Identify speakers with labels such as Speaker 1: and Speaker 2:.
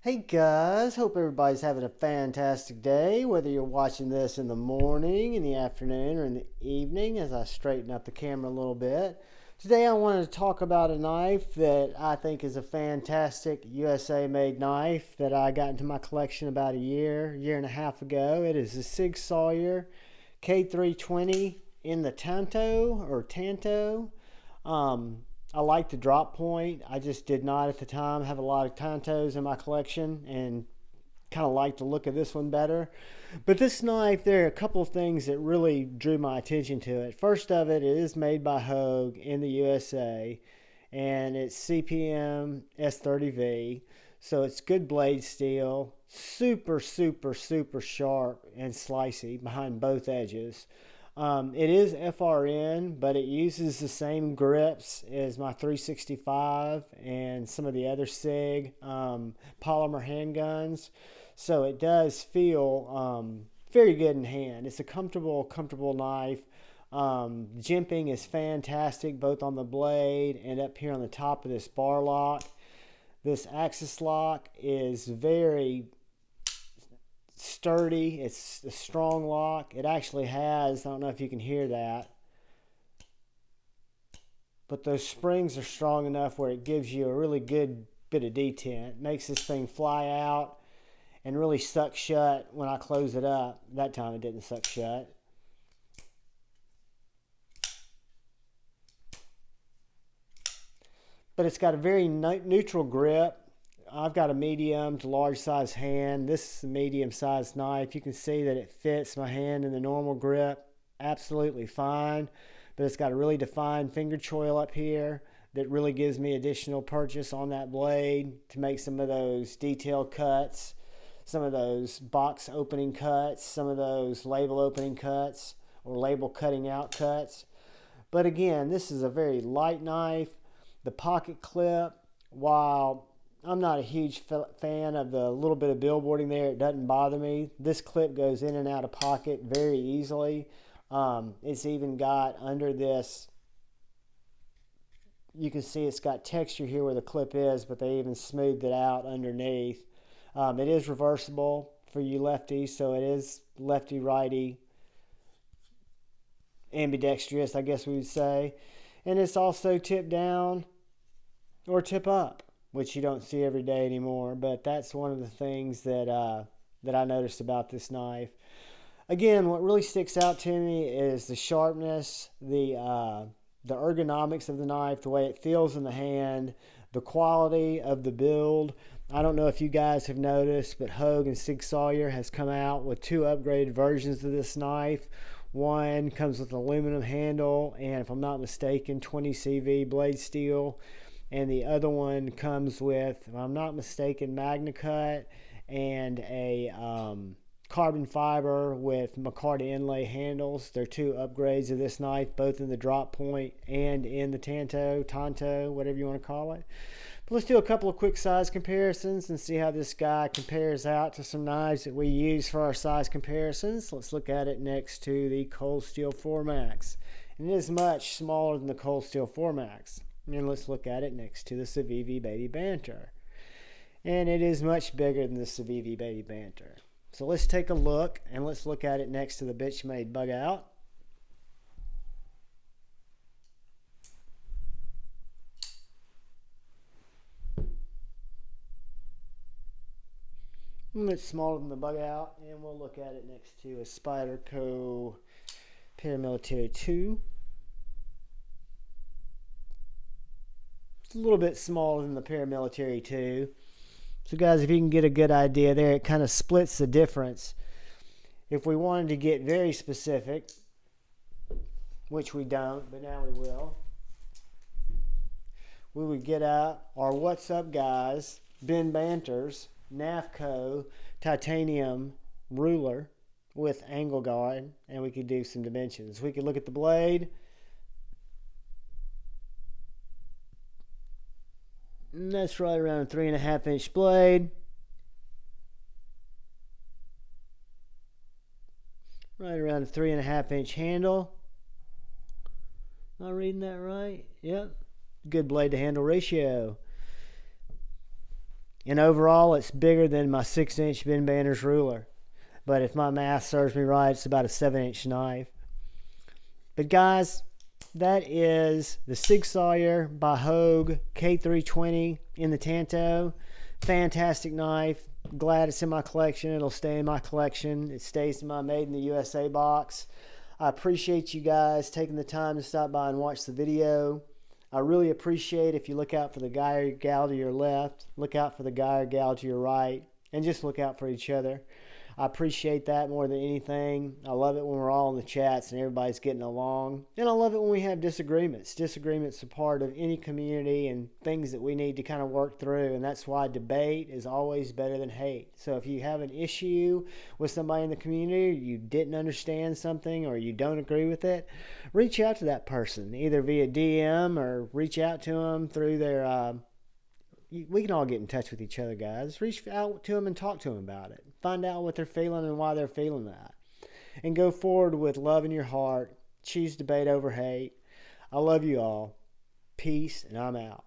Speaker 1: Hey guys, hope everybody's having a fantastic day, whether you're watching this in the morning, in the afternoon, or in the evening as I straighten up the camera a little bit. Today I wanted to talk about a knife that I think is a fantastic USA made knife that I got into my collection about a year and a half ago. It is a Sig Sauer K320 in the Tanto. Um, I like the drop point. I just did not at the time have a lot of Tantos in my collection and kind of like the look of this one better. But this knife, there are a couple of things that really drew my attention to it. First of it is made by Hogue in the USA and it's CPM S30V. So it's good blade steel, super sharp and slicey behind both edges. It is FRN, but it uses the same grips as my 365 and some of the other SIG polymer handguns. So it does feel very good in hand. It's a comfortable knife. Jimping is fantastic both on the blade and up here on the top of this bar lock. This axis lock is very sturdy. It's a strong lock. It actually has, I don't know if you can hear that, but those springs are strong enough where it gives you a really good bit of detent. Makes this thing fly out and really suck shut when I close it up. That time it didn't suck shut. But it's got a very neutral grip. I've got a medium to large size hand. This is a medium sized knife. You can see that it fits my hand in the normal grip absolutely fine, but it's got a really defined finger choil up here that really gives me additional purchase on that blade to make some of those detailed cuts, some of those box opening cuts, some of those label opening cuts or label cutting out cuts. But again, this is a very light knife. The pocket clip, while I'm not a huge fan of the little bit of billboarding there, it doesn't bother me. This clip goes in and out of pocket very easily. It's even got under this, you can see it's got texture here where the clip is, but they even smoothed it out underneath. It is reversible for you lefties, so it is lefty righty ambidextrous, I guess we would say. And it's also tip down or tip up, which you don't see every day anymore. But that's one of the things that that I noticed about this knife. Again, what really sticks out to me is the sharpness, the ergonomics of the knife, the way it feels in the hand, the quality of the build. I don't know if you guys have noticed, but Hogue and Sig Sauer has come out with two upgraded versions of this knife. One comes with an aluminum handle and, if I'm not mistaken, 20 CV blade steel. And the other one comes with, if I'm not mistaken, Magna Cut and a carbon fiber with micarta inlay handles. They're two upgrades of this knife, both in the drop point and in the Tanto, whatever you want to call it. But let's do a couple of quick size comparisons and see how this guy compares out to some knives that we use for our size comparisons. Let's look at it next to the Cold Steel 4MAX. And it is much smaller than the Cold Steel 4MAX. And let's look at it next to the Civivi Baby Banter. And it is much bigger than the Civivi Baby Banter. So let's take a look, and let's look at it next to the Bitch-Made Bug Out. It's smaller than the Bug Out, and we'll look at it next to a Spyderco Paramilitary 2. It's a little bit smaller than the Paramilitary 2. So guys, if you can get a good idea there, it kind of splits the difference. If we wanted to get very specific, which we don't, but now we will, we would get out our What's Up Guys, Ben Banter's NAFCO titanium ruler with angle guide, and we could do some dimensions. We could look at the blade. And that's right around a 3.5 inch blade. Right around a 3.5 inch handle. Am I reading that right? Yep. Good blade to handle ratio. And overall, it's bigger than my 6-inch Ben Banner's ruler. But if my math serves me right, it's about a 7-inch knife. But guys, that is the Sig Sauer by Hogue K320 in the Tanto. Fantastic knife. Glad it's in my collection. It'll stay in my collection. It stays in my Made in the USA box. I appreciate you guys taking the time to stop by and watch the video. I really appreciate if you look out for the guy or gal to your left, look out for the guy or gal to your right, and just look out for each other. I appreciate that more than anything. I love it when we're all in the chats and everybody's getting along. And I love it when we have disagreements. Disagreements are part of any community and things that we need to kind of work through. And that's why debate is always better than hate. So if you have an issue with somebody in the community, or you didn't understand something, or you don't agree with it, reach out to that person, either via DM or reach out to them through their... we can all get in touch with each other, guys. Reach out to them and talk to them about it. Find out what they're feeling and why they're feeling that. And go forward with love in your heart. Choose debate over hate. I love you all. Peace, and I'm out.